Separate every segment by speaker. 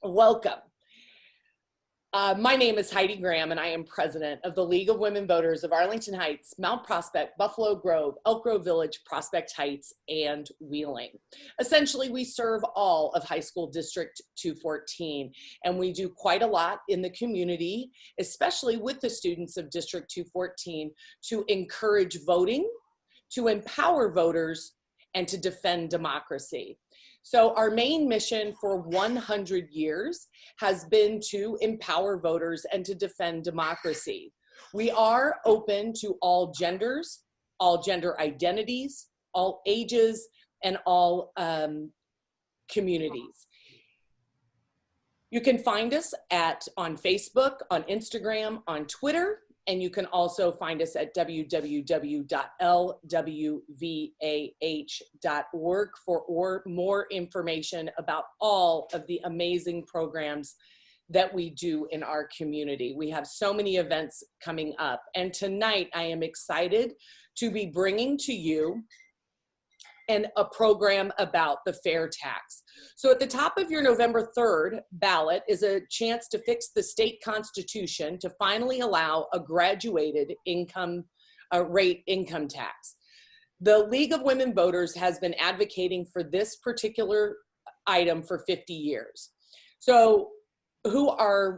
Speaker 1: Welcome. My name is Heidi Graham, and I am president of the League of Women Voters of Arlington Heights, Mount Prospect, Buffalo Grove, Elk Grove Village, Prospect Heights, and Wheeling. Essentially, we serve all of High School District 214, and we do quite a lot in the community, especially with the students of District 214, to encourage voting, to empower voters, and to defend democracy. So our main mission for 100 years has been to empower voters and to defend democracy. We are open to all genders, all gender identities, all ages, and all communities. You can find us on Facebook, on Instagram, on Twitter, and you can also find us at www.LWVIH.org for more information about all of the amazing programs that we do in our community. We have so many events coming up, and tonight I am excited to be bringing to you a program about the fair tax. So at the top of your November 3rd ballot is a chance to fix the state constitution to finally allow a graduated income rate income tax. The League of Women Voters has been advocating for this particular item for 50 years. So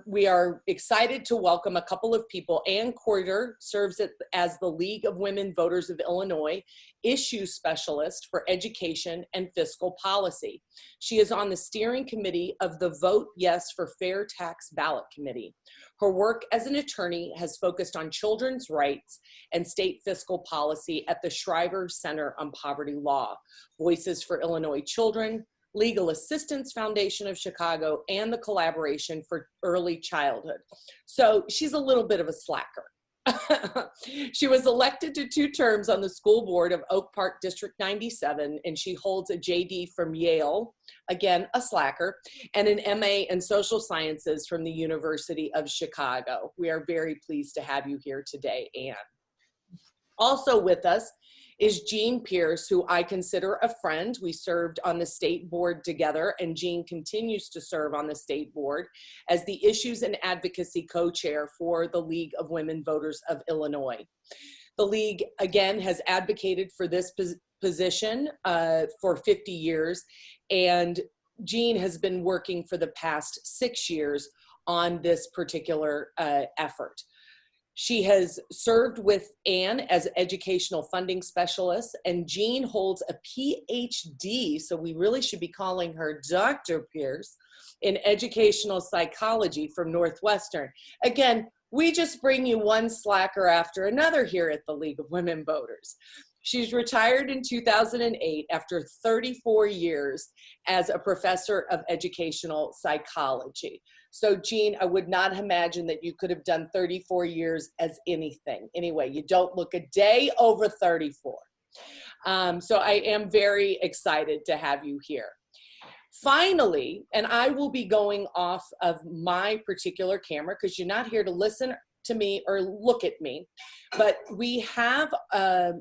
Speaker 1: we are excited to welcome a couple of people. Ann Coiter serves as the League of Women Voters of Illinois Issue Specialist for Education and Fiscal Policy. She is on the steering committee of the Vote Yes for Fair Tax Ballot Committee. Her work as an attorney has focused on children's rights and state fiscal policy at the Shriver Center on Poverty Law, Voices for Illinois Children, Legal Assistance Foundation of Chicago, and the Collaboration for Early Childhood. So she's a little bit of a slacker. She was elected to 2 terms on the school board of Oak Park District 97, and she holds a JD from Yale, again, a slacker, and an MA in Social Sciences from the University of Chicago. We are very pleased to have you here today, Ann. Also with us is Jean Pierce, who I consider a friend. We served on the state board together, and Jean continues to serve on the state board as the Issues and Advocacy Co-Chair for the League of Women Voters of Illinois. The League, again, has advocated for this position for 50 years, and Jean has been working for the past 6 years on this particular effort. She has served with Ann as educational funding specialist, and Jean holds a PhD, so we really should be calling her Dr. Pierce, in educational psychology from Northwestern. Again, we just bring you one slacker after another here at the League of Women Voters. She's retired in 2008 after 34 years as a professor of educational psychology. So Jean, I would not imagine that you could have done 34 years as anything. Anyway, you don't look a day over 34. So I am very excited to have you here. Finally, and I will be going off of my particular camera because you're not here to listen to me or look at me, but we have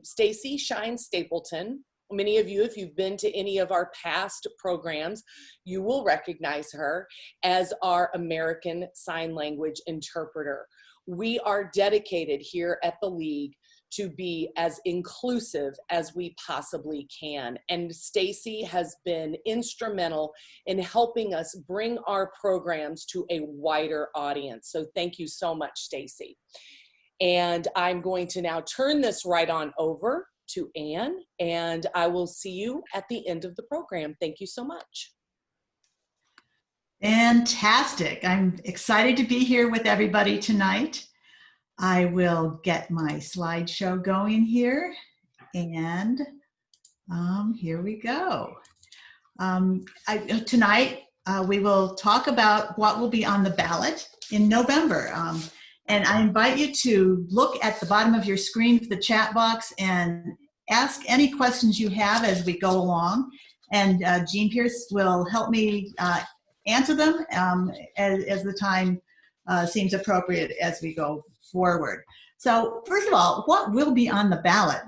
Speaker 1: Stacy Shine Stapleton. Many of you, if you've been to any of our past programs, you will recognize her as our American Sign Language interpreter. We are dedicated here at the League to be as inclusive as we possibly can. And Stacy has been instrumental in helping us bring our programs to a wider audience. So thank you so much, Stacy. And I'm going to now turn this right on over to Ann, and I will see you at the end of the program. Thank you so much.
Speaker 2: Fantastic. I'm excited to be here with everybody tonight. I will get my slideshow going here, and here we go. Tonight, we will talk about what will be on the ballot in November. And I invite you to look at the bottom of your screen for the chat box and ask any questions you have as we go along. And Jean Pierce will help me answer them as the time seems appropriate as we go forward. So first of all, what will be on the ballot?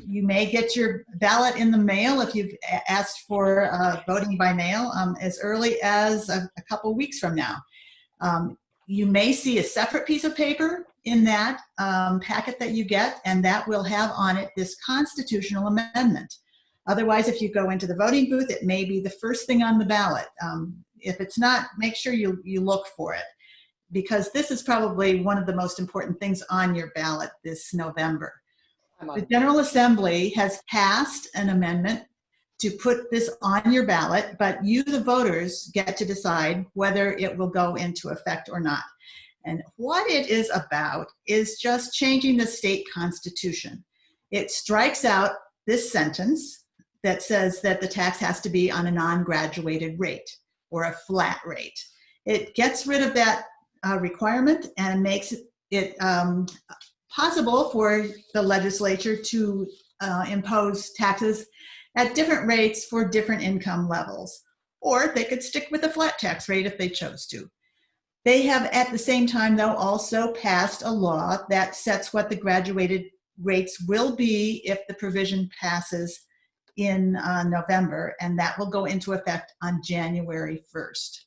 Speaker 2: You may get your ballot in the mail if you've asked for voting by mail as early as a couple weeks from now. You may see a separate piece of paper in that packet that you get, and that will have on it this constitutional amendment. Otherwise, if you go into the voting booth, it may be the first thing on the ballot. If it's not, make sure you look for it, because this is probably one of the most important things on your ballot this November. The General Assembly has passed an amendment to put this on your ballot, but you, the voters, get to decide whether it will go into effect or not. And what it is about is just changing the state constitution. It strikes out this sentence that says that the tax has to be on a non-graduated rate or a flat rate. It gets rid of that requirement and makes it possible for the legislature to impose taxes at different rates for different income levels, or they could stick with a flat tax rate if they chose to. They have at the same time, though, also passed a law that sets what the graduated rates will be if the provision passes in November, and that will go into effect on January 1st.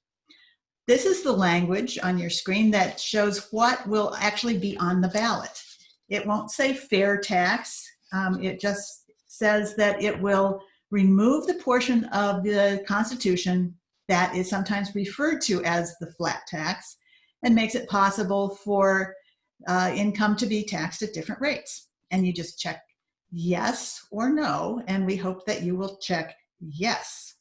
Speaker 2: This is the language on your screen that shows what will actually be on the ballot. It won't say fair tax. It just says that it will remove the portion of the Constitution that is sometimes referred to as the flat tax and makes it possible for income to be taxed at different rates. And you just check yes or no, and we hope that you will check yes.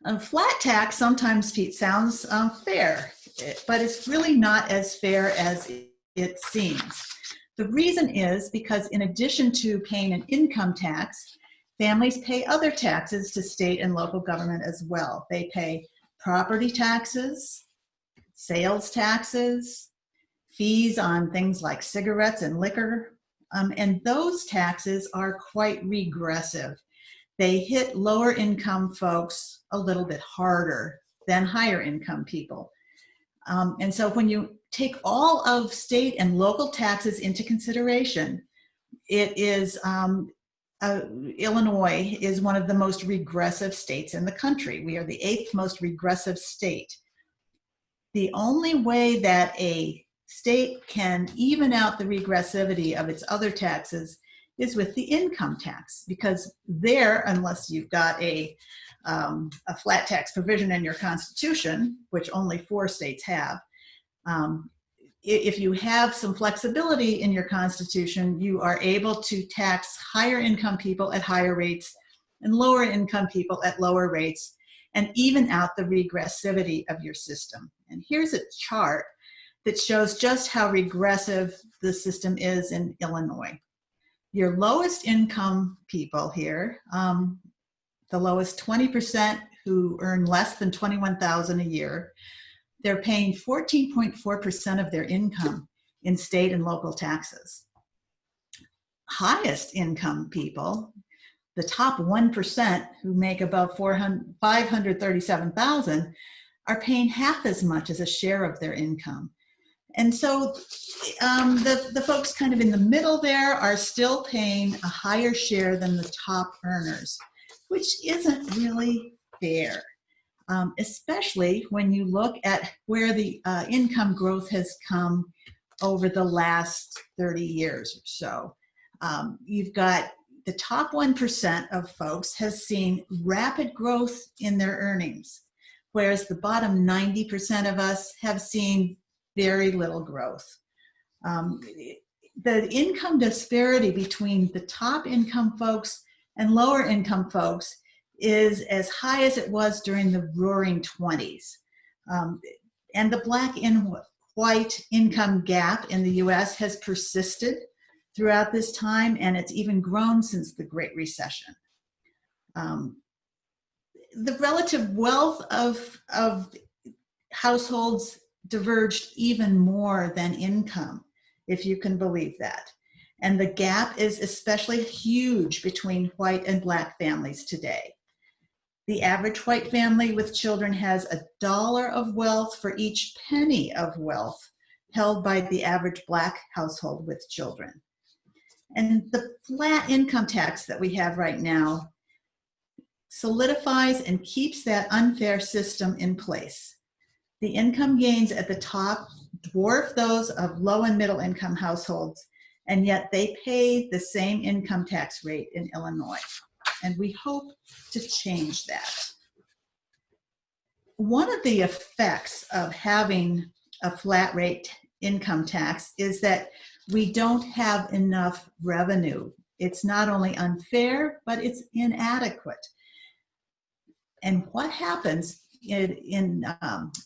Speaker 2: A flat tax sometimes, Pete, sounds fair, but it's really not as fair as it seems. The reason is because in addition to paying an income tax, families pay other taxes to state and local government as well. They pay property taxes, sales taxes, fees on things like cigarettes and liquor, and those taxes are quite regressive. They hit lower income folks a little bit harder than higher income people. And so when you take all of state and local taxes into consideration, it is, Illinois is one of the most regressive states in the country. We are the 8th most regressive state. The only way that a state can even out the regressivity of its other taxes is with the income tax, because there, unless you've got a flat tax provision in your constitution, which only 4 states have, if you have some flexibility in your constitution, you are able to tax higher income people at higher rates and lower income people at lower rates, and even out the regressivity of your system. And here's a chart that shows just how regressive the system is in Illinois. Your lowest income people here, the lowest 20% who earn less than $21,000 a year, they're paying 14.4% of their income in state and local taxes. Highest income people, the top 1% who make above $537,000, are paying half as much as a share of their income. And so the folks kind of in the middle there are still paying a higher share than the top earners, which isn't really fair, especially when you look at where the income growth has come over the last 30 years or so. You've got the top 1% of folks has seen rapid growth in their earnings, whereas the bottom 90% of us have seen very little growth. The income disparity between the top income folks and lower income folks is as high as it was during the Roaring 20s. And the black and white income gap in the US has persisted throughout this time, and it's even grown since the Great Recession. The relative wealth of households diverged even more than income, if you can believe that. And the gap is especially huge between white and black families today. The average white family with children has $1 of wealth for each penny of wealth held by the average Black household with children. And the flat income tax that we have right now solidifies and keeps that unfair system in place. The income gains at the top dwarf those of low and middle income households, and yet they pay the same income tax rate in Illinois. And we hope to change that. One of the effects of having a flat rate income tax is that we don't have enough revenue. It's not only unfair, but it's inadequate. And what happens in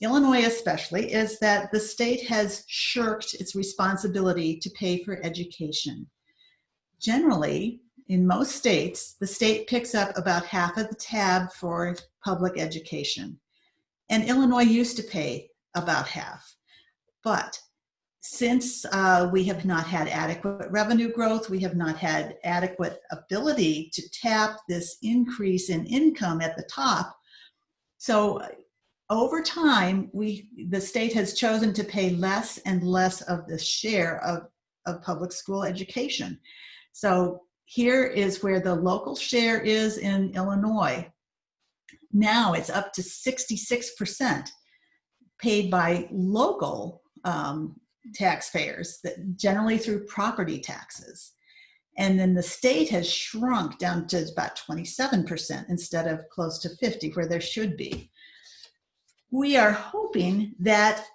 Speaker 2: Illinois especially is that the state has shirked its responsibility to pay for education. Generally, in most states, the state picks up about half of the tab for public education. And Illinois used to pay about half. But since we have not had adequate revenue growth, we have not had adequate ability to tap this increase in income at the top. So over time, the state has chosen to pay less and less of the share of public school education. So here is where the local share is in Illinois. Now it's up to 66% paid by local taxpayers, that generally through property taxes. And then the state has shrunk down to about 27% instead of close to 50, where there should be. We are hoping that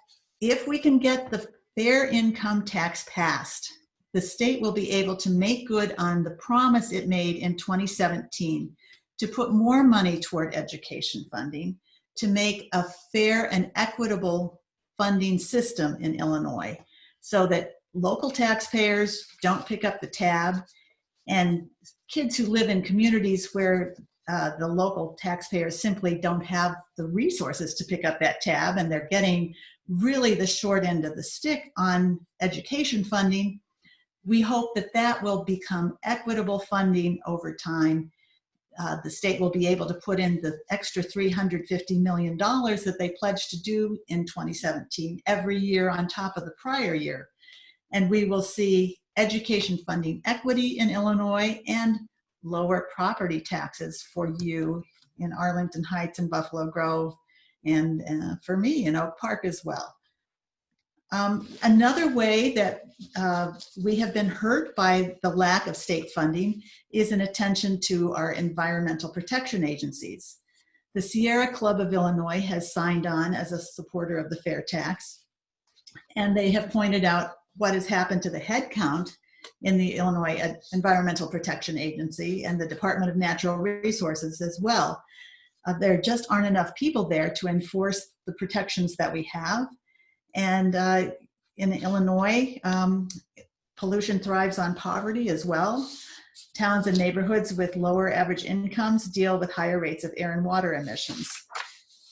Speaker 2: if we can get the fair income tax passed, the state will be able to make good on the promise it made in 2017 to put more money toward education funding, to make a fair and equitable funding system in Illinois so that local taxpayers don't pick up the tab, and kids who live in communities where the local taxpayers simply don't have the resources to pick up that tab, and they're getting really the short end of the stick on education funding. We hope that that will become equitable funding over time. The state will be able to put in the extra $350 million that they pledged to do in 2017 every year on top of the prior year. And we will see education funding equity in Illinois and lower property taxes for you in Arlington Heights and Buffalo Grove, and for me in Oak Park as well. Another way that we have been hurt by the lack of state funding is an attention to our environmental protection agencies. The Sierra Club of Illinois has signed on as a supporter of the fair tax, and they have pointed out what has happened to the head count in the Illinois Environmental Protection Agency and the Department of Natural Resources as well. There just aren't enough people there to enforce the protections that we have. And in Illinois, pollution thrives on poverty as well. Towns and neighborhoods with lower average incomes deal with higher rates of air and water emissions.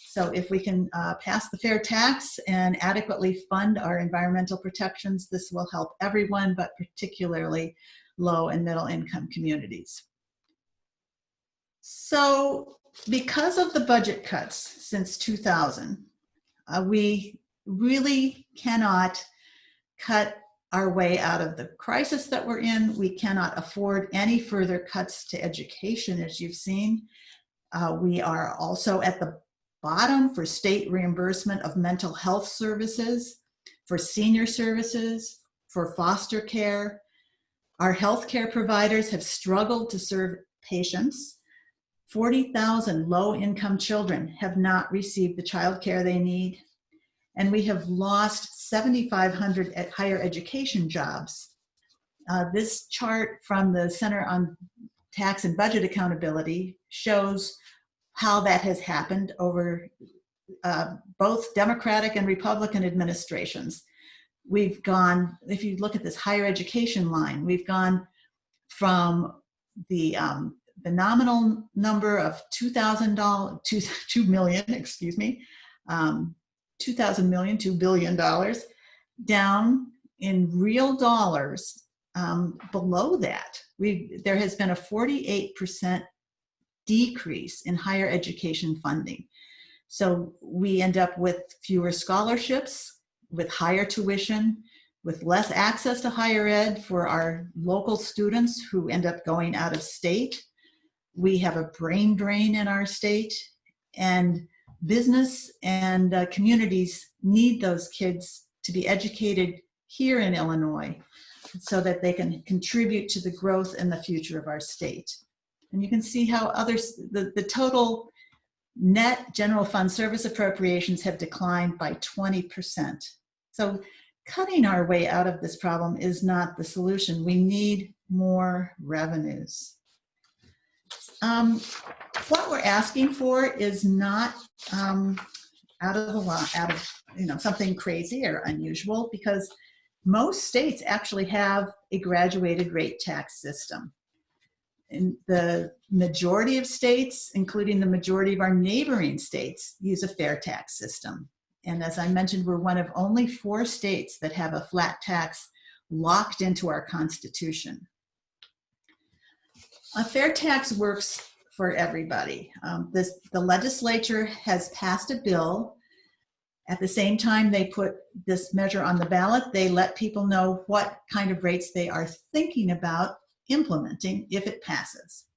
Speaker 2: So if we can pass the fair tax and adequately fund our environmental protections, this will help everyone, but particularly low and middle income communities. So because of the budget cuts since 2000, we really cannot cut our way out of the crisis that we're in. We cannot afford any further cuts to education, as you've seen. We are also at the bottom for state reimbursement of mental health services, for senior services, for foster care. Our healthcare providers have struggled to serve patients. 40,000 low-income children have not received the child care they need. And we have lost 7,500 higher education jobs. This chart from the Center on Tax and Budget Accountability shows how that has happened over both Democratic and Republican administrations. We've gone, if you look at this higher education line, we've gone from the nominal number of $2 million, $2 billion, down in real dollars below that. There has been a 48% decrease in higher education funding. So we end up with fewer scholarships, with higher tuition, with less access to higher ed for our local students who end up going out of state. We have a brain drain in our state, and business and communities need those kids to be educated here in Illinois so that they can contribute to the growth and the future of our state. And you can see how the total net general fund service appropriations have declined by 20%. So cutting our way out of this problem is not the solution. We need more revenues. What we're asking for is not out of something crazy or unusual, because most states actually have a graduated rate tax system. In the majority of states, including the majority of our neighboring states, use a fair tax system. And as I mentioned, we're one of only 4 states that have a flat tax locked into our Constitution. A fair tax works for everybody. The legislature has passed a bill. At the same time they put this measure on the ballot, they let people know what kind of rates they are thinking about implementing if it passes.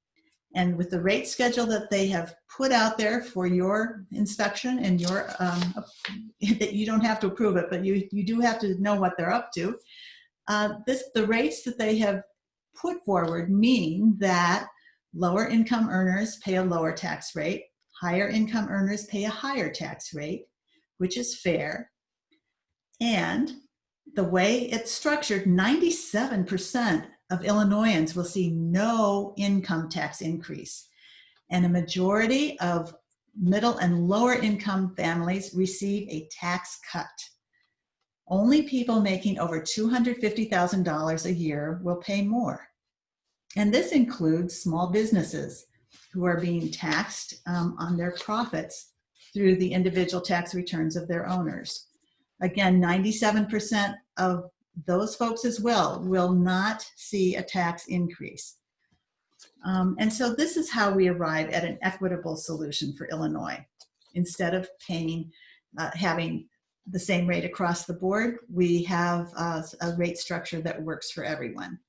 Speaker 2: And with the rate schedule that they have put out there for your inspection and your, that you don't have to approve it, but you do have to know what they're up to. The rates that they have put forward mean that lower income earners pay a lower tax rate, higher income earners pay a higher tax rate, which is fair. And the way it's structured, 97% of Illinoisans will see no income tax increase. And a majority of middle and lower income families receive a tax cut. Only people making over $250,000 a year will pay more. And this includes small businesses who are being taxed on their profits through the individual tax returns of their owners. Again, 97% of those folks as well will not see a tax increase. And so this is how we arrive at an equitable solution for Illinois. Instead of paying, having the same rate across the board, we have a rate structure that works for everyone.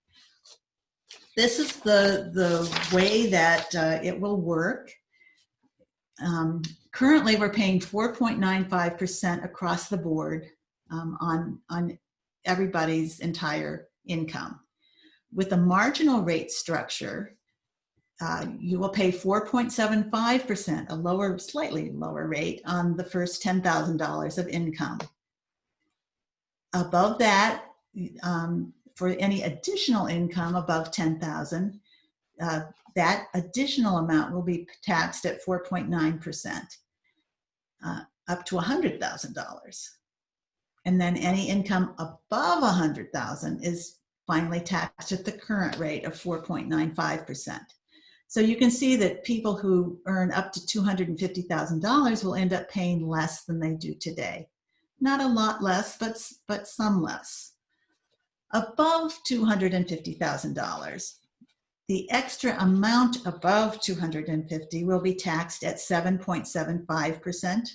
Speaker 2: This is the way that it will work. Currently, we're paying 4.95% across the board on everybody's entire income. With a marginal rate structure, you will pay 4.75%, a lower, slightly lower rate on the first $10,000 of income. Above that, for any additional income above $10,000, that additional amount will be taxed at 4.9%, up to $100,000. And then any income above $100,000 is finally taxed at the current rate of 4.95%. So you can see that people who earn up to $250,000 will end up paying less than they do today. Not a lot less, but some less. Above $250,000, the extra amount above $250,000 will be taxed at 7.75%.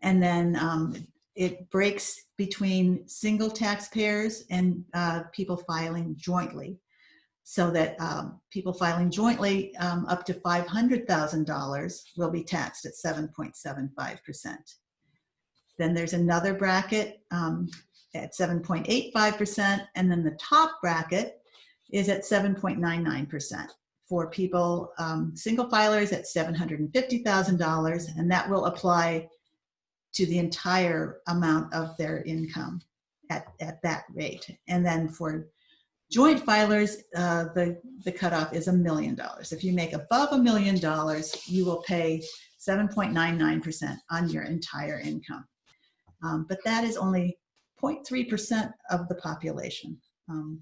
Speaker 2: And then it breaks between single taxpayers and people filing jointly, so that people filing jointly up to $500,000 will be taxed at 7.75%. Then there's another bracket at 7.85%, and then the top bracket is at 7.99%. For people, single filers at $750,000, and that will apply to the entire amount of their income at that rate. And then for joint filers, the cutoff is $1 million. If you make above $1 million, you will pay 7.99% on your entire income. But that is only 0.3% of the population.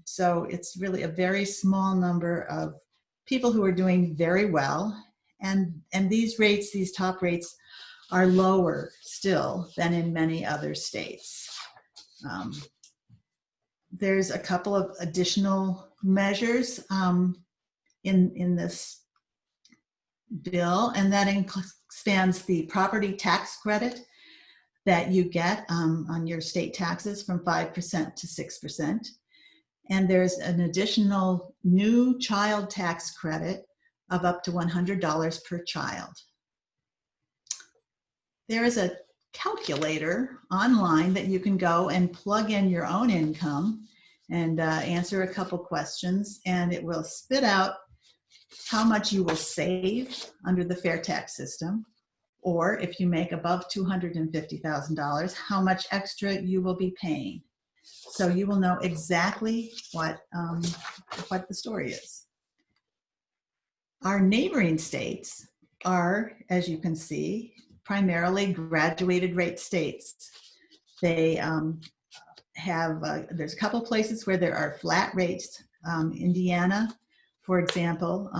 Speaker 2: So it's really a very small number of people who are doing very well. And these rates, these top rates, are lower still than in many other states. There's a couple of additional measures in this bill, and that expands the property tax credit. that you get on your state taxes from 5% to 6%. And there's an additional new child tax credit of up to $100 per child. There is a calculator online that you can go and plug in your own income and answer a couple questions, and it will spit out how much you will save under the fair tax system, or if you make above $250,000, how much extra you will be paying. So you will know exactly what the story is. Our neighboring states are, as you can see, primarily graduated rate states. They have, there's a couple places where there are flat rates. Indiana, for example,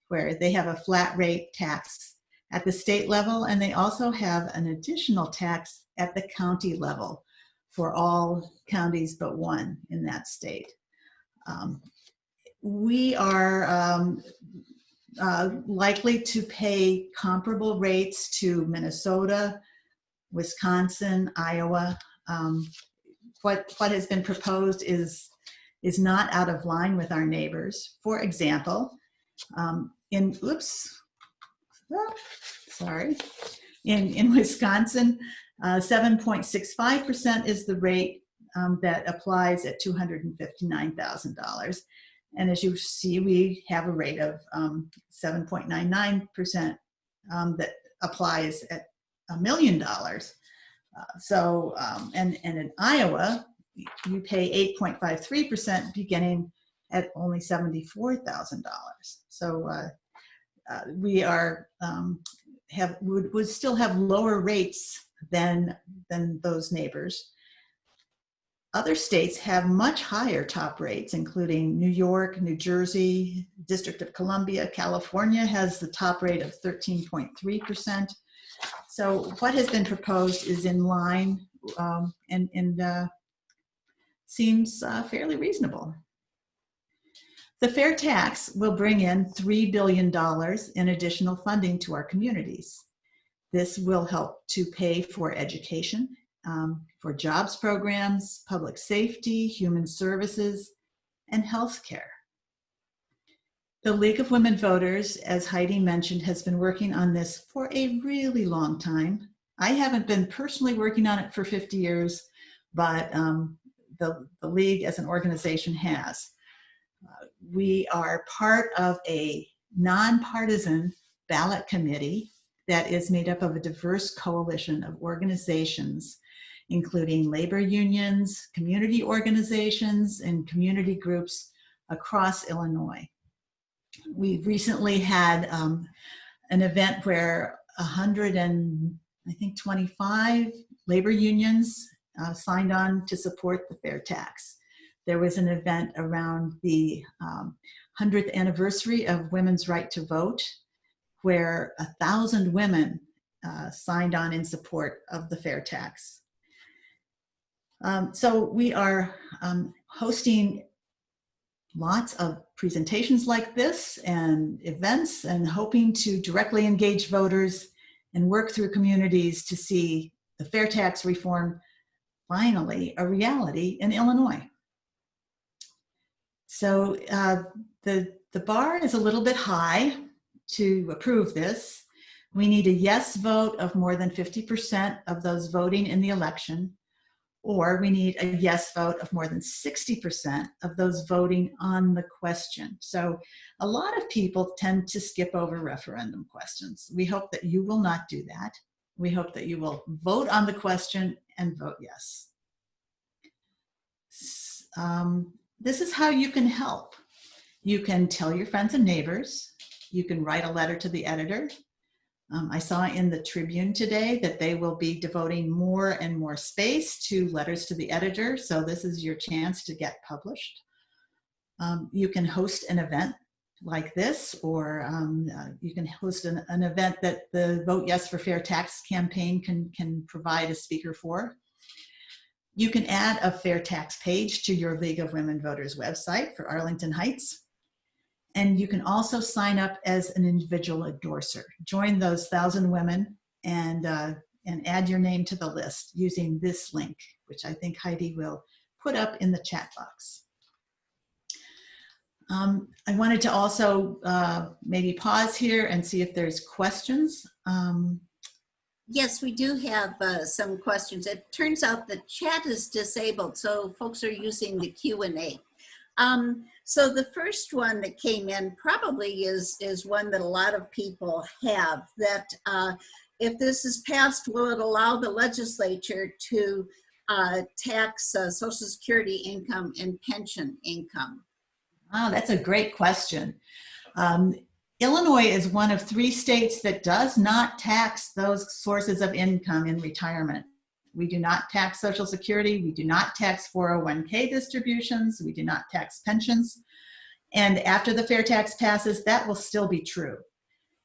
Speaker 2: where they have a flat rate tax at the state level, and they also have an additional tax at the county level for all counties but one in that state. We are likely to pay comparable rates to Minnesota, Wisconsin, Iowa. What has been proposed is not out of line with our neighbors. For example, in Wisconsin, 7.65% is the rate that applies at $259,000. And as you see, we have a rate of 7.99% that applies at $1 million. And in Iowa, you pay 8.53% beginning at only $74,000. So we are would still have lower rates than those neighbors. Other states have much higher top rates, including New York, New Jersey, District of Columbia. California has the top rate of 13.3%. So what has been proposed is in line and seems fairly reasonable. The fair tax will bring in $3 billion in additional funding to our communities. This will help to pay for education, for jobs programs, public safety, human services, and healthcare. The League of Women Voters, as Heidi mentioned, has been working on this for a really long time. I haven't been personally working on it for 50 years, but the League as an organization has. We are part of a nonpartisan ballot committee that is made up of a diverse coalition of organizations, including labor unions, community organizations, and community groups across Illinois. We recently had an event where 125 labor unions signed on to support the fair tax. There was an event around the 100th anniversary of women's right to vote, where 1,000 women signed on in support of the fair tax. So we are hosting lots of presentations like this and events, and hoping to directly engage voters and work through communities to see the fair tax reform finally a reality in Illinois. So the bar is a little bit high to approve this. We need a yes vote of more than 50% of those voting in the election, or we need a yes vote of more than 60% of those voting on the question. So a lot of people tend to skip over referendum questions. We hope that you will not do that. We hope that you will vote on the question and vote yes. This is how you can help. You can tell your friends and neighbors. You can write a letter to the editor. I saw in the Tribune today that they will be devoting more and more space to letters to the editor, so this is your chance to get published. You can host an event like this, or you can host an event that the Vote Yes for Fair Tax campaign can provide a speaker for. You can add a fair tax page to your League of Women Voters website for Arlington Heights. And you can also sign up as an individual endorser. Join those 1,000 women and and add your name to the list using this link, which I think Heidi will put up in the chat box. I wanted to also maybe pause here and see if there's questions.
Speaker 3: Yes, we do have some questions. It turns out the chat is disabled, so folks are using the Q&A. So the first one that came in probably is one that a lot of people have, that if this is passed, will it allow the legislature to tax Social Security income and pension income?
Speaker 2: Oh, that's a great question. Illinois is one of 3 states that does not tax those sources of income in retirement. We do not tax Social Security. We do not tax 401k distributions. We do not tax pensions. And after the fair tax passes, that will still be true.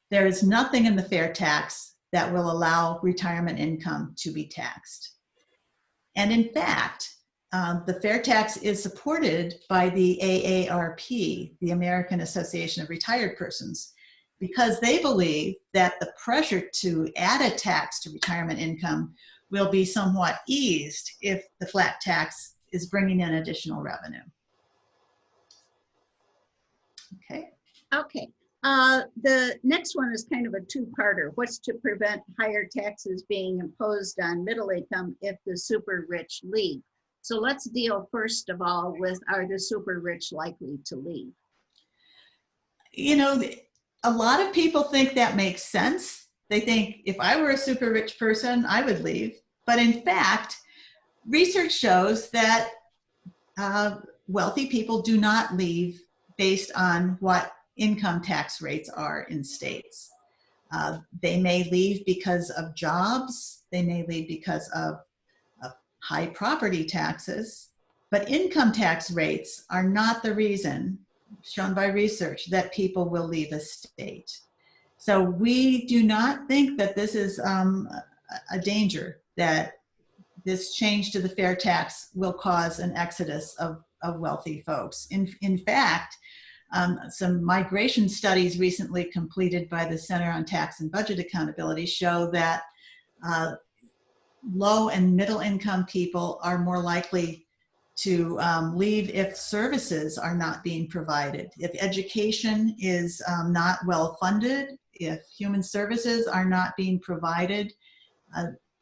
Speaker 2: There is nothing in the fair tax that will allow retirement income to be taxed. And in fact, the fair tax is supported by the AARP, the American Association of Retired Persons, because they believe that the pressure to add a tax to retirement income will be somewhat eased if the flat tax is bringing in additional revenue. Okay.
Speaker 3: Okay. The next one is kind of a two-parter. What's to prevent higher taxes being imposed on middle income if the super rich leave? So let's deal first of all with, are the super rich likely to leave?
Speaker 2: You know, a lot of people think that makes sense. They think if I were a super rich person, I would leave. But in fact, research shows that wealthy people do not leave based on what income tax rates are in states. They may leave because of jobs. They may leave because of high property taxes, but income tax rates are not the reason, shown by research, that people will leave a state. So we do not think that this is a danger, that this change to the fair tax will cause an exodus of wealthy folks. In fact, some migration studies recently completed by the Center on Tax and Budget Accountability show that low and middle income people are more likely to leave if services are not being provided, if education is not well funded, if human services are not being provided.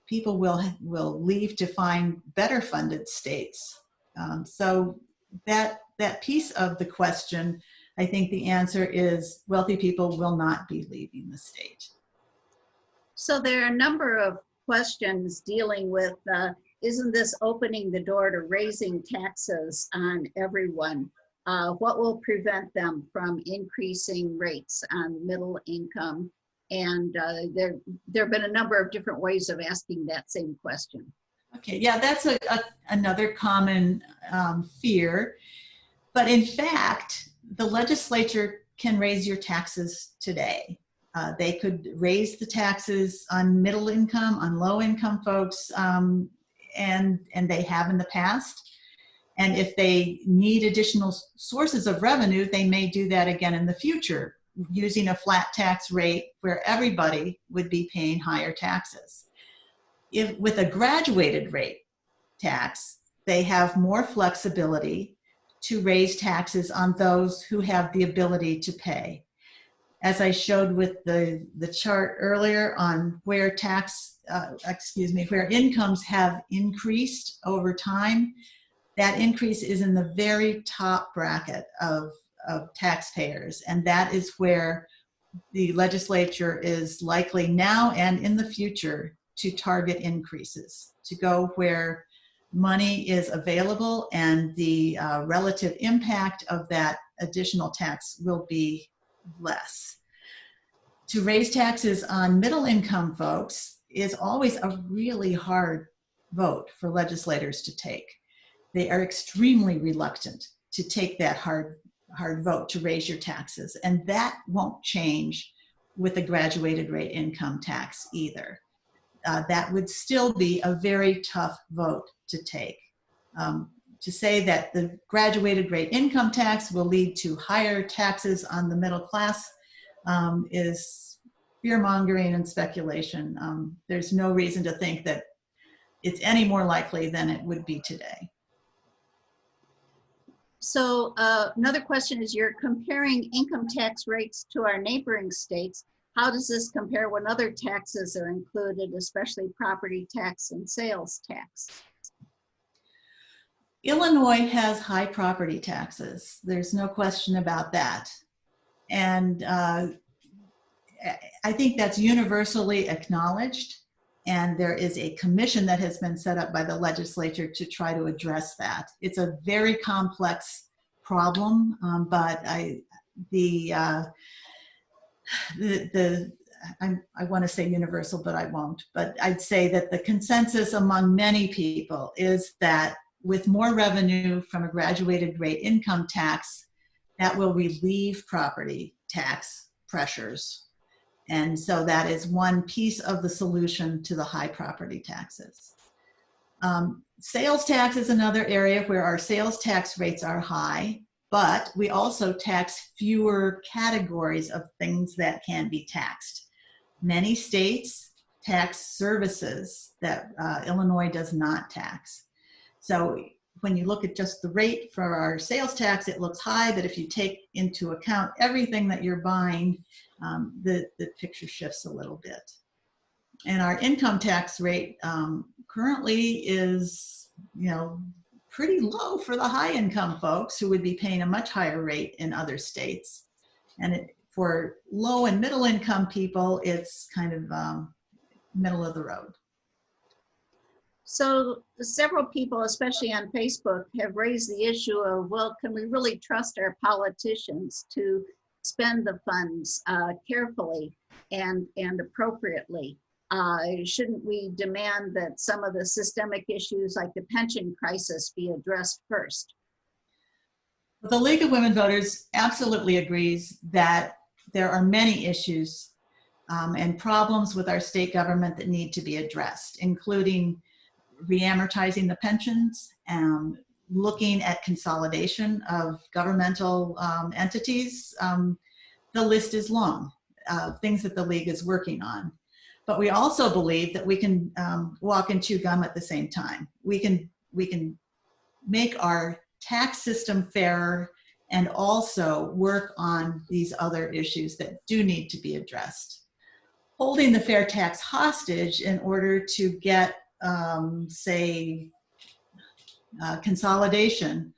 Speaker 2: People will leave to find better funded states. So that piece of the question, I think the answer is wealthy people will not be leaving the state.
Speaker 3: So there are a number of questions dealing with, isn't this opening the door to raising taxes on everyone? What will prevent them from increasing rates on middle income? And there have been a number of different ways of asking that same question.
Speaker 2: Okay, yeah, that's another common fear. But in fact, the legislature can raise your taxes today. They could raise the taxes on middle income, on low income folks, and they have in the past. And if they need additional sources of revenue, they may do that again in the future, using a flat tax rate where everybody would be paying higher taxes. With a graduated rate tax, they have more flexibility to raise taxes on those who have the ability to pay. As I showed with the chart earlier on where where incomes have increased over time, that increase is in the very top bracket of taxpayers. And that is where the legislature is likely now and in the future to target increases, to go where money is available and the relative impact of that additional tax will be less. To raise taxes on middle income folks is always a really hard vote for legislators to take. They are extremely reluctant to take that hard vote to raise your taxes, and that won't change with a graduated rate income tax either. That would still be a very tough vote to take. To say that the graduated rate income tax will lead to higher taxes on the middle class is fear-mongering and speculation. There's no reason to think that it's any more likely than it would be today.
Speaker 3: So another question is, you're comparing income tax rates to our neighboring states. How does this compare when other taxes are included, especially property tax and sales tax?
Speaker 2: Illinois has high property taxes. There's no question about that. And I think that's universally acknowledged. And there is a commission that has been set up by the legislature to try to address that. It's a very complex problem, but I want to say universal, but I won't. But I'd say that the consensus among many people is that with more revenue from a graduated rate income tax, that will relieve property tax pressures. And so that is one piece of the solution to the high property taxes. Sales tax is another area where our sales tax rates are high, but we also tax fewer categories of things that can be taxed. Many states tax services that Illinois does not tax. So when you look at just the rate for our sales tax, it looks high, but if you take into account everything that you're buying, the picture shifts a little bit. And our income tax rate currently is, pretty low for the high income folks who would be paying a much higher rate in other states. And for low and middle income people, it's kind of middle of the road.
Speaker 3: So several people, especially on Facebook, have raised the issue of, well, can we really trust our politicians to spend the funds carefully and appropriately? Shouldn't we demand that some of the systemic issues like the pension crisis be addressed first?
Speaker 2: The League of Women Voters absolutely agrees that there are many issues and problems with our state government that need to be addressed, including reamortizing the pensions, looking at consolidation of governmental entities. The list is long, things that the League is working on. But we also believe that we can walk and chew gum at the same time. We can make our tax system fairer and also work on these other issues that do need to be addressed. Holding the fair tax hostage in order to get consolidation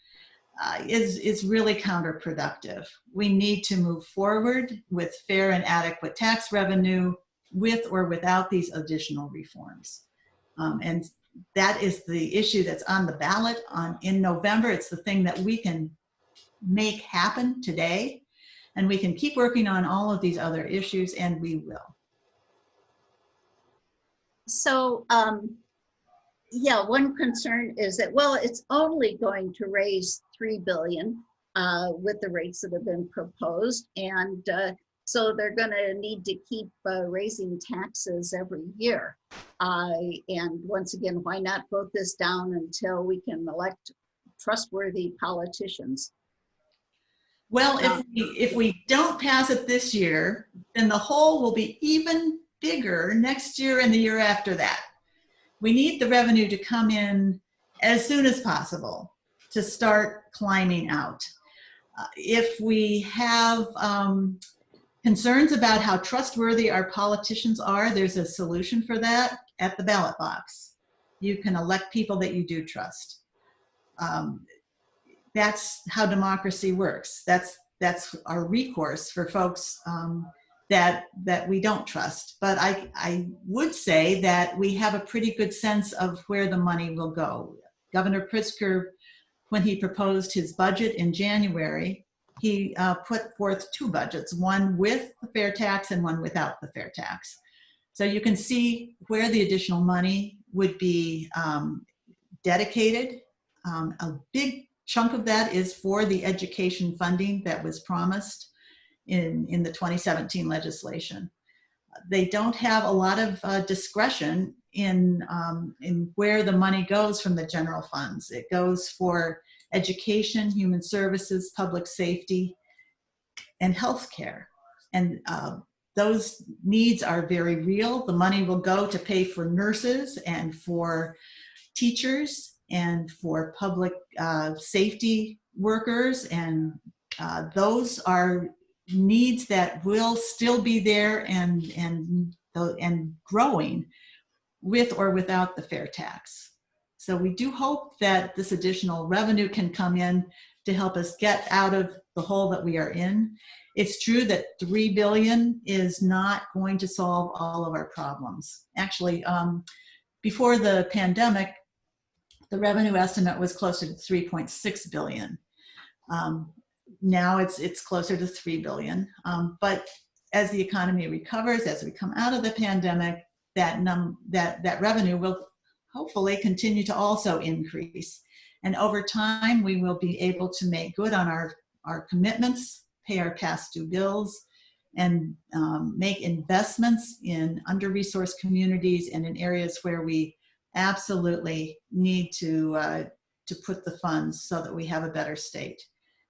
Speaker 2: is really counterproductive. We need to move forward with fair and adequate tax revenue with or without these additional reforms. And that is the issue that's on the ballot in November. It's the thing that we can make happen today, and we can keep working on all of these other issues, and we will.
Speaker 3: So, yeah, one concern is that, well, it's only going to raise $3 billion with the rates that have been proposed. And so they're going to need to keep raising taxes every year. And once again, why not vote this down until we can elect trustworthy politicians?
Speaker 2: Well, if we don't pass it this year, then the hole will be even bigger next year and the year after that. We need the revenue to come in as soon as possible to start climbing out. If we have concerns about how trustworthy our politicians are, there's a solution for that at the ballot box. You can elect people that you do trust. That's how democracy works. That's our recourse for folks that we don't trust. But I would say that we have a pretty good sense of where the money will go. Governor Pritzker, when he proposed his budget in January, he put forth two budgets, one with the fair tax and one without the fair tax. So you can see where the additional money would be dedicated. A big chunk of that is for the education funding that was promised in the 2017 legislation. They don't have a lot of discretion in where the money goes from the general funds. It goes for education, human services, public safety, and healthcare. And those needs are very real. The money will go to pay for nurses and for teachers and for public safety workers, and those are needs that will still be there and growing with or without the fair tax. So we do hope that this additional revenue can come in to help us get out of the hole that we are in. It's true that $3 billion is not going to solve all of our problems. Actually, before the pandemic, the revenue estimate was closer to 3.6 billion. Now it's closer to 3 billion. But as the economy recovers, as we come out of the pandemic, that revenue will hopefully continue to also increase. And over time, we will be able to make good on our commitments, pay our past due bills, and make investments in under-resourced communities and in areas where we absolutely need to put the funds so that we have a better state.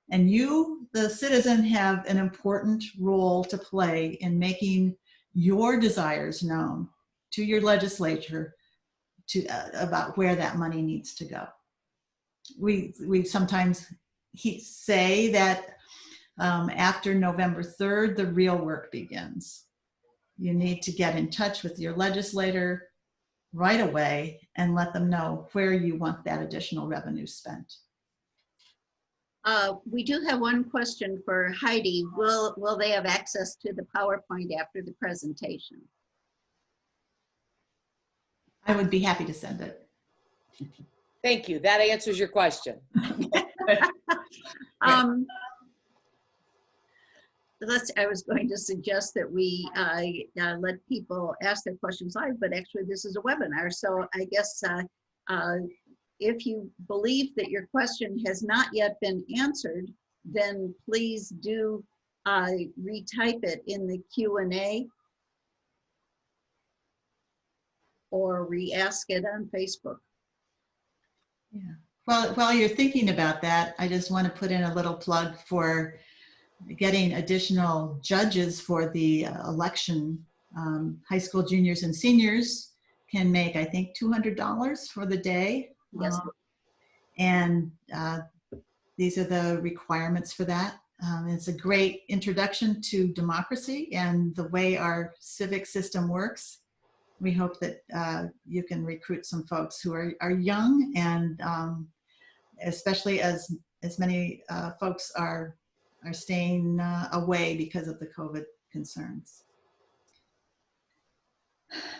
Speaker 2: And you, the citizen, have an important role to play in making your desires known to your legislature about where that money needs to go. We sometimes say that after November 3rd, the real work begins. You need to get in touch with your legislator right away and let them know where you want that additional revenue spent.
Speaker 3: We do have one question for Heidi. Will they have access to the PowerPoint after the presentation?
Speaker 2: I would be happy to send it.
Speaker 1: Thank you. That answers your question.
Speaker 3: I was going to suggest that we let people ask their questions live, but actually this is a webinar. So I guess if you believe that your question has not yet been answered, then please do retype it in the Q&A or re-ask it on Facebook.
Speaker 2: Yeah. Well, while you're thinking about that, I just want to put in a little plug for getting additional judges for the election. High school juniors and seniors can make, I think, $200 for the day.
Speaker 3: Yes.
Speaker 2: And these are the requirements for that. It's a great introduction to democracy and the way our civic system works. We hope that you can recruit some folks who are young, and especially as many folks are staying away because of the COVID concerns.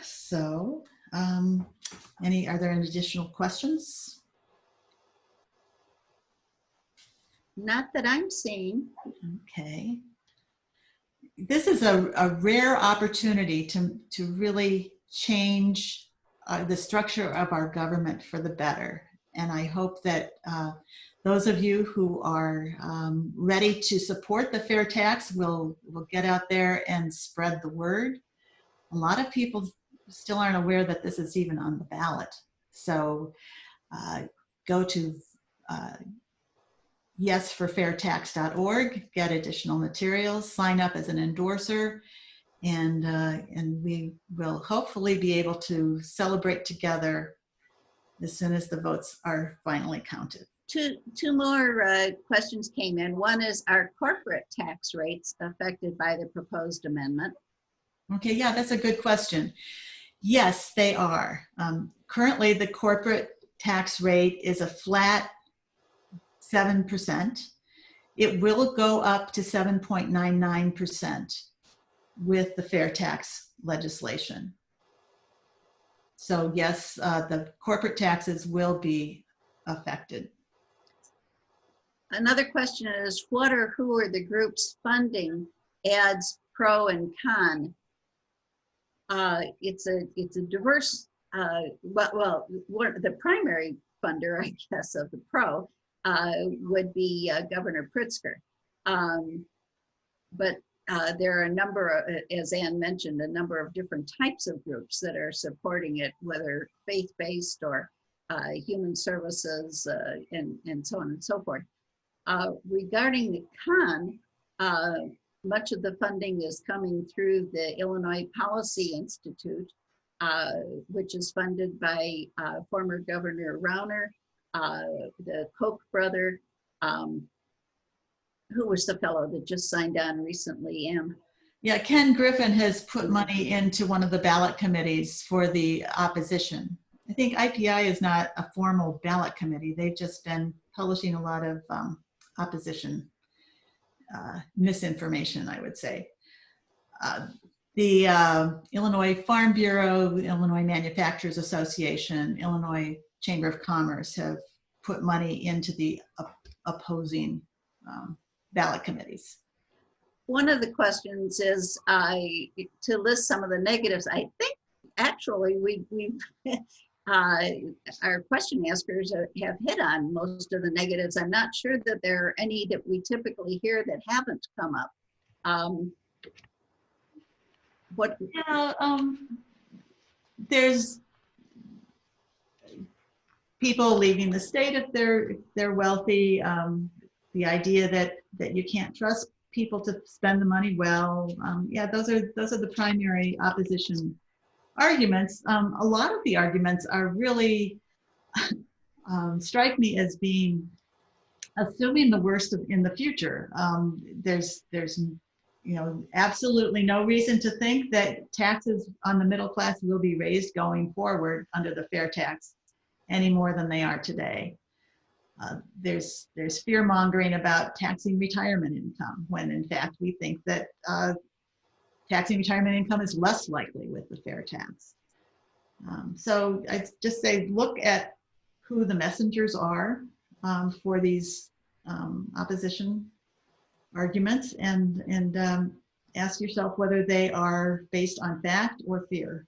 Speaker 2: So, are there any additional questions?
Speaker 3: Not that I'm seeing.
Speaker 2: Okay. This is a rare opportunity to really change the structure of our government for the better. And I hope that those of you who are ready to support the fair tax will get out there and spread the word. A lot of people still aren't aware that this is even on the ballot. So go to yesforfairtax.org, get additional materials, sign up as an endorser, and we will hopefully be able to celebrate together as soon as the votes are finally counted.
Speaker 3: Two more questions came in. One is, are corporate tax rates affected by the proposed amendment?
Speaker 2: Okay, yeah, that's a good question. Yes, they are. Currently, the corporate tax rate is a flat 7%. It will go up to 7.99% with the fair tax legislation. So yes, the corporate taxes will be affected.
Speaker 3: Another question is, what or who are the groups funding ads pro and con? It's a diverse, the primary funder, I guess, of the pro would be Governor Pritzker. But there are a number of, as Ann mentioned, a number of different types of groups that are supporting it, whether faith-based or human services and so on and so forth. Regarding the con, much of the funding is coming through the Illinois Policy Institute, which is funded by former Governor Rauner, the Koch brother, who was the fellow that just signed on recently,
Speaker 2: Yeah, Ken Griffin has put money into one of the ballot committees for the opposition. I think IPI is not a formal ballot committee. They've just been publishing a lot of opposition misinformation, I would say. The Illinois Farm Bureau, Illinois Manufacturers Association, Illinois Chamber of Commerce have put money into the opposing ballot committees.
Speaker 3: One of the questions is to list some of the negatives. I think actually we've our question askers have hit on most of the negatives. I'm not sure that there are any that we typically hear that haven't come up.
Speaker 2: There's people leaving the state if they're wealthy. The idea that you can't trust people to spend the money well. Yeah, those are the primary opposition arguments. A lot of the arguments are really strike me as being assuming the worst in the future. There's absolutely no reason to think that taxes on the middle class will be raised going forward under the fair tax any more than they are today. There's fear mongering about taxing retirement income, when in fact we think that taxing retirement income is less likely with the fair tax. So I just say look at who the messengers are for these opposition arguments, and ask yourself whether they are based on fact or fear.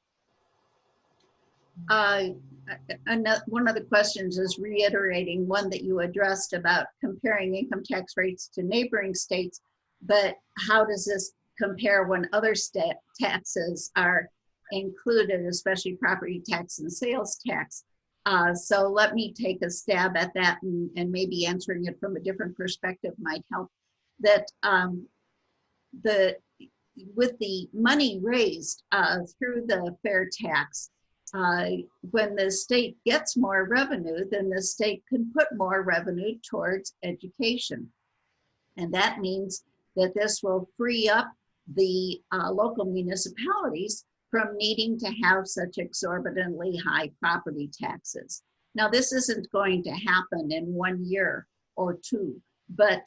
Speaker 3: One of the questions is reiterating one that you addressed about comparing income tax rates to neighboring states, but how does this compare when other state taxes are included, especially property tax and sales tax? So let me take a stab at that, and maybe answering it from a different perspective might help. That with the money raised through the fair tax, when the state gets more revenue, then the state can put more revenue towards education. And that means that this will free up the local municipalities from needing to have such exorbitantly high property taxes. Now, this isn't going to happen in 1 year or two, but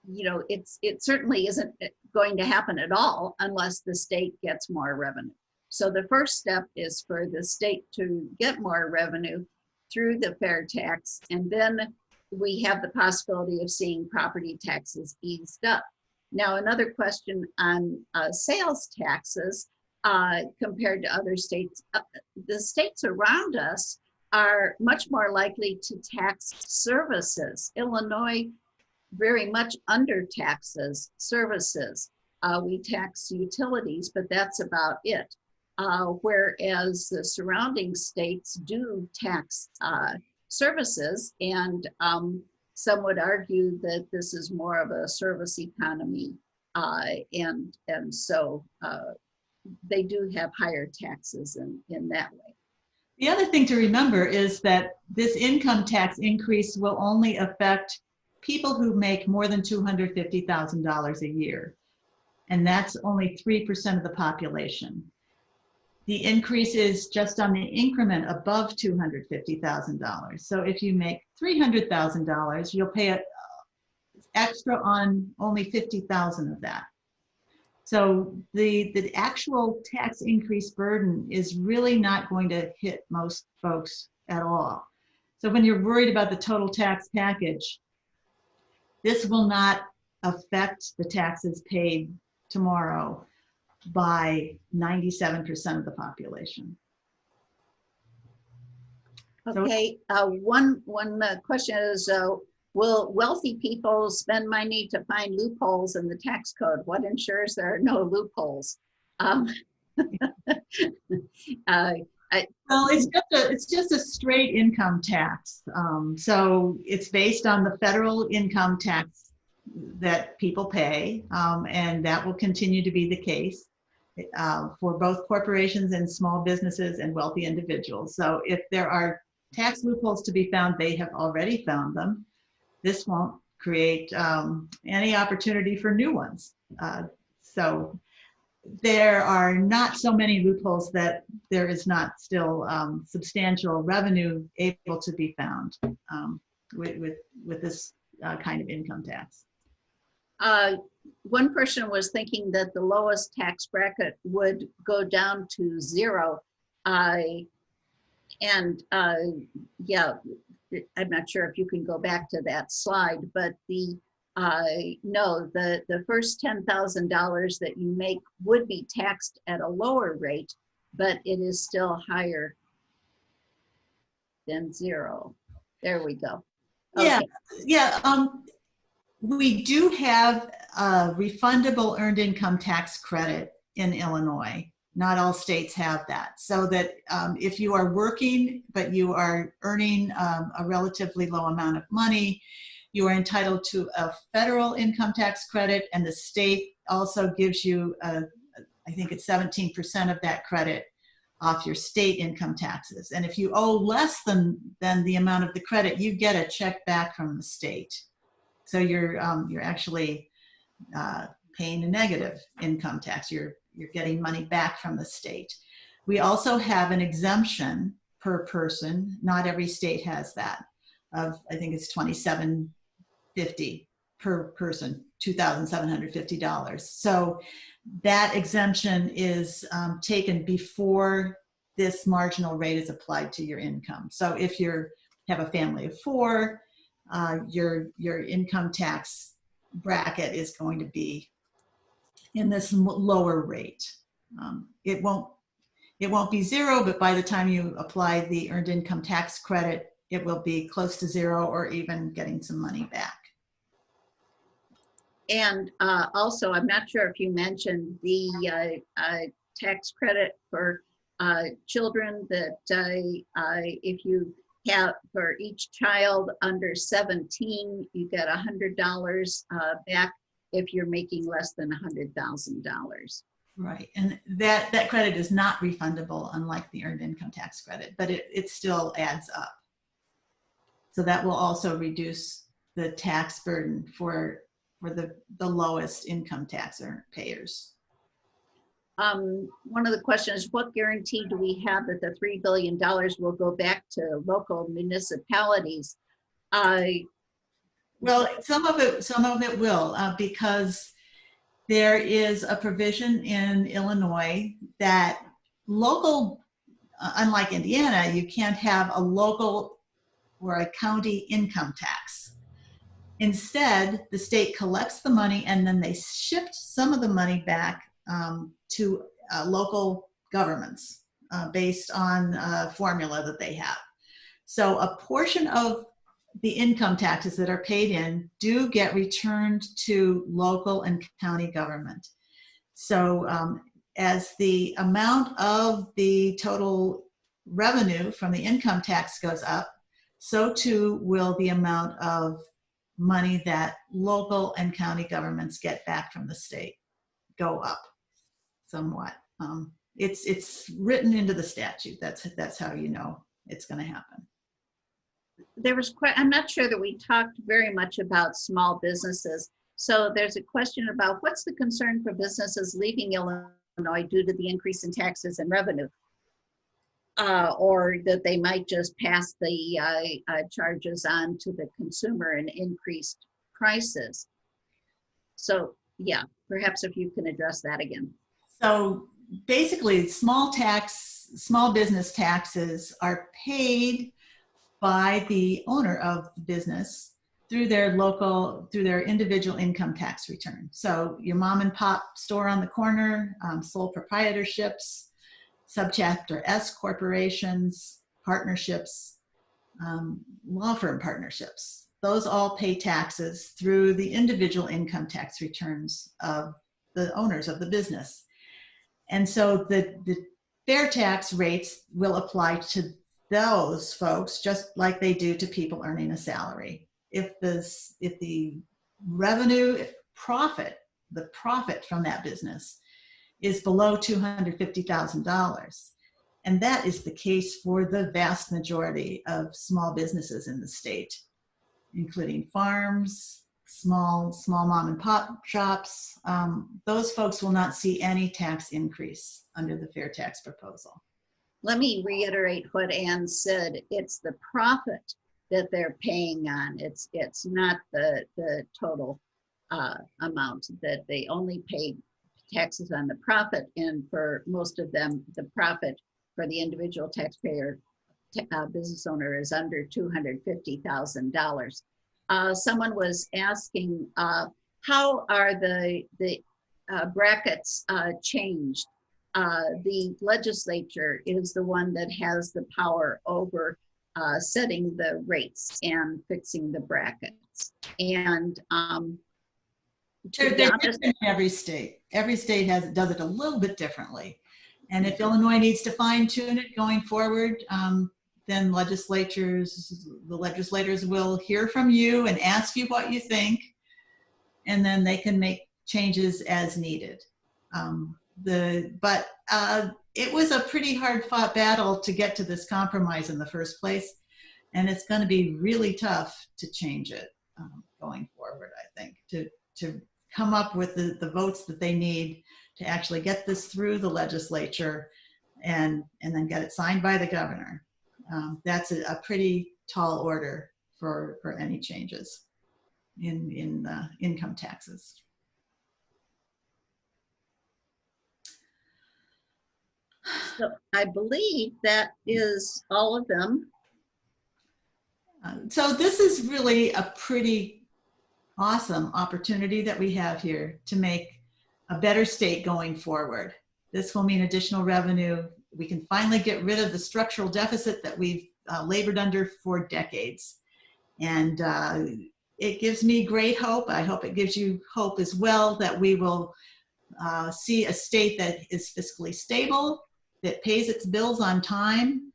Speaker 3: it certainly isn't going to happen at all unless the state gets more revenue. So the first step is for the state to get more revenue through the fair tax, and then we have the possibility of seeing property taxes eased up. Now, another question on sales taxes compared to other states. The states around us are much more likely to tax services. Illinois very much under taxes services. We tax utilities, but that's about it. Whereas the surrounding states do tax services, and some would argue that this is more of a service economy, and so they do have higher taxes in that way.
Speaker 2: The other thing to remember is that this income tax increase will only affect people who make more than $250,000 a year, and that's only 3% of the population. The increase is just on the increment above $250,000. So if you make $300,000, you'll pay extra on only $50,000 of that. So the actual tax increase burden is really not going to hit most folks at all. So when you're worried about the total tax package, this will not affect the taxes paid tomorrow by 97% of the population.
Speaker 3: Okay, one question is, will wealthy people spend money to find loopholes in the tax code? What ensures there are no loopholes?
Speaker 2: Well, it's just a straight income tax. So it's based on the federal income tax that people pay, and that will continue to be the case for both corporations and small businesses and wealthy individuals. So if there are tax loopholes to be found, they have already found them. This won't create any opportunity for new ones. So there are not so many loopholes that there is not still substantial revenue able to be found with this kind of income tax.
Speaker 3: One person was thinking that the lowest tax bracket would go down to 0. Yeah, I'm not sure if you can go back to that slide, but no, the first $10,000 that you make would be taxed at a lower rate, but it is still higher than 0. There we go.
Speaker 2: Yeah,
Speaker 3: Okay.
Speaker 2: yeah. We do have a refundable earned income tax credit in Illinois. Not all states have that. So that if you are working, but you are earning a relatively low amount of money, you are entitled to a federal income tax credit, and the state also gives you, I think it's 17% of that credit off your state income taxes. And if you owe less than the amount of the credit, you get a check back from the state. So you're actually paying a negative income tax. You're getting money back from the state. We also have an exemption per person. Not every state has that. Of I think it's $2,750 per person, $2,750. So that exemption is taken before this marginal rate is applied to your income. So if you have a family of 4, your income tax bracket is going to be in this lower rate. It won't be 0, but by the time you apply the earned income tax credit, it will be close to 0 or even getting some money back.
Speaker 3: And also, I'm not sure if you mentioned the tax credit for children that if you have for each child under 17, you get $100 back if you're making less than $100,000.
Speaker 2: Right, and that credit is not refundable, unlike the earned income tax credit, but it still adds up. So that will also reduce the tax burden for the lowest income tax payers.
Speaker 3: One of the questions, what guarantee do we have that the $3 billion will go back to local municipalities?
Speaker 2: Well, some of it will, because there is a provision in Illinois that local, unlike Indiana, you can't have a local or a county income tax. Instead, the state collects the money and then they shift some of the money back to local governments based on a formula that they have. So a portion of the income taxes that are paid in do get returned to local and county government. So as the amount of the total revenue from the income tax goes up, so too will the amount of money that local and county governments get back from the state go up somewhat. It's written into the statute. That's how you know it's going to happen.
Speaker 3: There was I'm not sure that we talked very much about small businesses. So there's a question about what's the concern for businesses leaving Illinois due to the increase in taxes and revenue, or that they might just pass the charges on to the consumer and increased prices. So yeah, perhaps if you can address that again.
Speaker 2: So basically, small business taxes are paid by the owner of the business through their individual income tax return. So your mom and pop store on the corner, sole proprietorships, subchapter S corporations, partnerships, law firm partnerships, those all pay taxes through the individual income tax returns of the owners of the business. And so the fair tax rates will apply to those folks just like they do to people earning a salary. If the revenue profit, the profit from that business is below $250,000. And that is the case for the vast majority of small businesses in the state, including farms, small mom and pop shops. Those folks will not see any tax increase under the fair tax proposal.
Speaker 3: Let me reiterate what Ann said. It's the profit that they're paying on. It's not the total amount, that they only pay taxes on the profit. And for most of them, the profit for the individual taxpayer business owner is under $250,000. Someone was asking, how are the brackets changed? The legislature is the one that has the power over setting the rates and fixing the brackets. And
Speaker 2: they're different in every state. Every state does it a little bit differently. And if Illinois needs to fine tune it going forward, then the legislators will hear from you and ask you what you think, and then they can make changes as needed. But it was a pretty hard fought battle to get to this compromise in the first place, and it's going to be really tough to change it going forward, I think, to come up with the votes that they need to actually get this through the legislature and then get it signed by the governor. That's a pretty tall order for any changes in income taxes.
Speaker 3: So I believe that is all of them.
Speaker 2: So this is really a pretty awesome opportunity that we have here to make a better state going forward. This will mean additional revenue. We can finally get rid of the structural deficit that we've labored under for decades. And it gives me great hope. I hope it gives you hope as well that we will see a state that is fiscally stable, that pays its bills on time,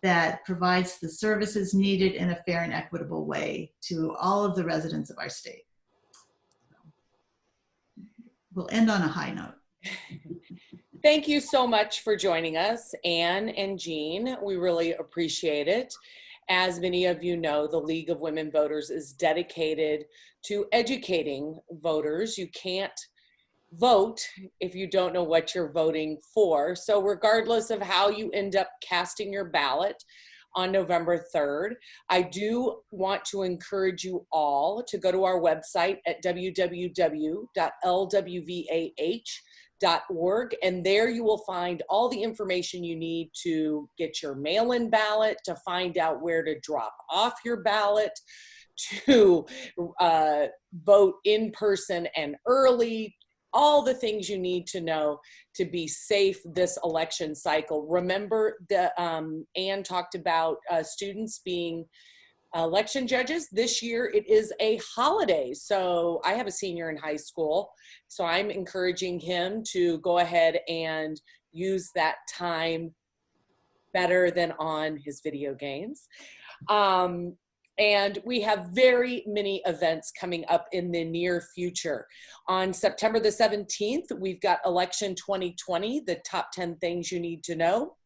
Speaker 2: that provides the services needed in a fair and equitable way to all of the residents of our state. We'll end on a high note.
Speaker 1: Thank you so much for joining us, Ann and Jean. We really appreciate it. As many of you know, the League of Women Voters is dedicated to educating voters. You can't vote if you don't know what you're voting for. So regardless of how you end up casting your ballot on November 3rd, I do want to encourage you all to go to our website at www.lwvah.org, and there you will find all the information you need to get your mail-in ballot, to find out where to drop off your ballot, to vote in person and early, all the things you need to know to be safe this election cycle. Remember that Ann talked about students being election judges. This year it is a holiday. So I have a senior in high school, so I'm encouraging him to go ahead and use that time better than on his video games. And we have very many events coming up in the near future. On September the 17th, we've got Election 2020, the top 10 things you need to know.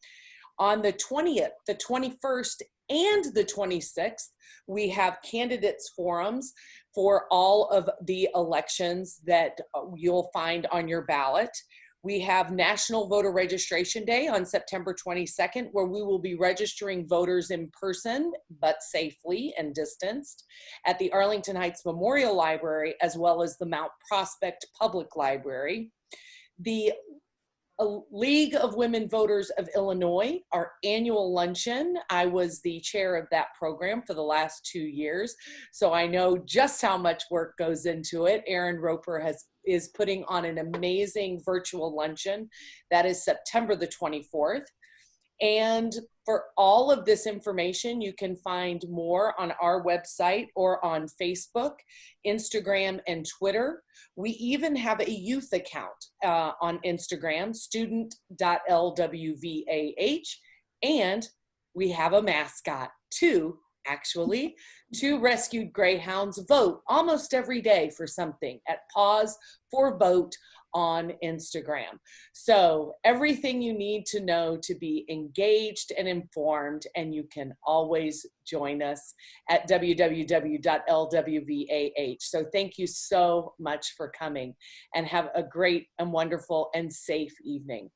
Speaker 1: On the 20th, the 21st, and the 26th, we have candidates forums for all of the elections that you'll find on your ballot. We have National Voter Registration Day on September 22nd, where we will be registering voters in person, but safely and distanced, at the Arlington Heights Memorial Library, as well as the Mount Prospect Public Library. The League of Women Voters of Illinois, our annual luncheon. I was the chair of that program for the last 2 years, so I know just how much work goes into it. Erin Roper is putting on an amazing virtual luncheon. That is September the 24th. And for all of this information, you can find more on our website or on Facebook, Instagram, and Twitter. We even have a youth account on Instagram, student.lwvah, and we have a mascot too actually, 2 rescued greyhounds vote almost every day for something at Pause for Vote on Instagram. So everything you need to know to be engaged and informed, and you can always join us at www.lwvah. So thank you so much for coming, and have a great and wonderful and safe evening.